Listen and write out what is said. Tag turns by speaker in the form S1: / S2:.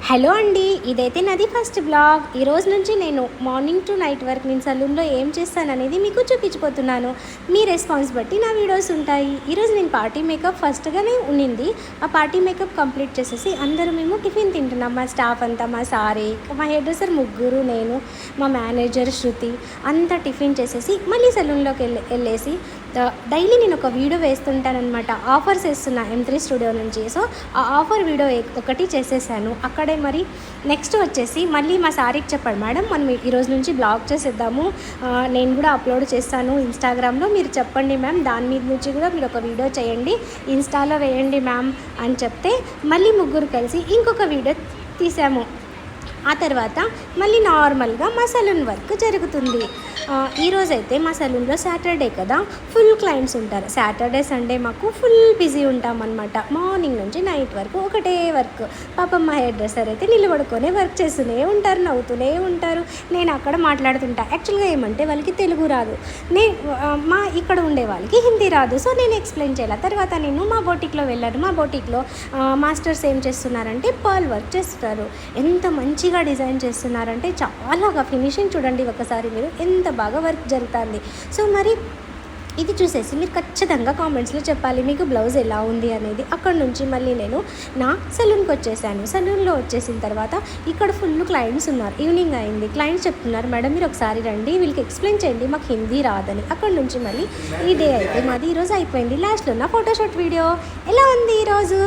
S1: Hello అండి, ఇదైతే నాది ఫస్ట్ బ్లాగ్. ఈరోజు నుంచి నేను మార్నింగ్ టు నైట్ వరకు నేను సలూన్లో ఏం చేస్తాననేది మీకు చూపించిపోతున్నాను. మీ రెస్పాన్స్ బట్టి నా వీడియోస్ ఉంటాయి. ఈరోజు నేను పార్టీ మేకప్ ఫస్ట్గానే ఉన్నింది. ఆ పార్టీ మేకప్ కంప్లీట్ చేసేసి అందరూ మేము టిఫిన్ తింటున్నాం. మా స్టాఫ్ అంతా, మా సారీ, మా హెయిర్ డ్రెస్సర్ ముగ్గురు, నేను, మా మేనేజర్ శృతి అంతా టిఫిన్ చేసేసి మళ్ళీ సలూన్లోకి వెళ్ళేసి డైలీ నేను ఒక వీడియో వేస్తుంటానన్నమాట. ఆఫర్స్ వేస్తున్నా M3 స్టూడియో నుంచి. సో ఆ ఆఫర్ వీడియో ఒకటి చేసేసాను. అక్కడే మరి నెక్స్ట్ వచ్చేసి మళ్ళీ మా సారీకి చెప్పాడు, మేడం మనం ఈరోజు నుంచి బ్లాగ్ చేసేద్దాము, నేను కూడా అప్లోడ్ చేస్తాను ఇన్స్టాగ్రామ్లో, మీరు చెప్పండి మ్యామ్, దాని మీద నుంచి కూడా మీరు ఒక వీడియో చేయండి, ఇన్స్టాలో వేయండి మ్యామ్ అని చెప్తే మళ్ళీ ముగ్గురు కలిసి ఇంకొక వీడియో తీసాము. ఆ తర్వాత మళ్ళీ నార్మల్గా మా సలూన్ వర్క్ జరుగుతుంది. ఈరోజైతే మా సలూన్లో సాటర్డే కదా, ఫుల్ క్లయింట్స్ ఉంటారు. సాటర్డే సండే మాకు ఫుల్ బిజీ ఉంటామన్నమాట. మార్నింగ్ నుంచి నైట్ వరకు ఒకటే వర్క్. పాపం మా హెయిర్ డ్రెస్సర్ అయితే నిలబడుకొనే వర్క్ చేస్తూనే ఉంటారు, నవ్వుతూనే ఉంటారు. నేను అక్కడ మాట్లాడుతుంటా. యాక్చువల్గా ఏమంటే వాళ్ళకి తెలుగు రాదు, మా ఇక్కడ ఉండే వాళ్ళకి హిందీ రాదు. సో నేను ఎక్స్ప్లెయిన్ చేయాలి. తర్వాత నేను మా బోటిక్లో వెళ్ళాను. మా బోటిక్లో మాస్టర్స్ ఏం చేస్తున్నారంటే పర్ల్ వర్క్ చేస్తున్నారు. ఎంత మంచిగా డిజైన్ చేస్తున్నారంటే చాలాగా ఫినిషింగ్ చూడండి ఒకసారి మీరు, ఎంత బాగా వర్క్ జరుగుతుంది. సో మరి ఇది చూసేసి మీరు ఖచ్చితంగా కామెంట్స్లో చెప్పాలి మీకు బ్లౌజ్ ఎలా ఉంది అనేది. అక్కడ నుంచి మళ్ళీ నేను నా సలూన్కి వచ్చేసాను. సలూన్లో వచ్చేసిన తర్వాత ఇక్కడ ఫుల్ క్లయింట్స్ ఉన్నారు. ఈవినింగ్ అయింది. క్లయింట్స్ చెప్తున్నారు, మేడం మీరు ఒకసారి రండి, వీళ్ళకి ఎక్స్ప్లెయిన్ చేయండి, మాకు హిందీ రాదని. అక్కడ నుంచి మళ్ళీ ఈ డే అయితే మాది ఈరోజు అయిపోయింది. లాస్ట్లో నా ఫోటోషూట్ వీడియో ఎలా ఉంది ఈరోజు.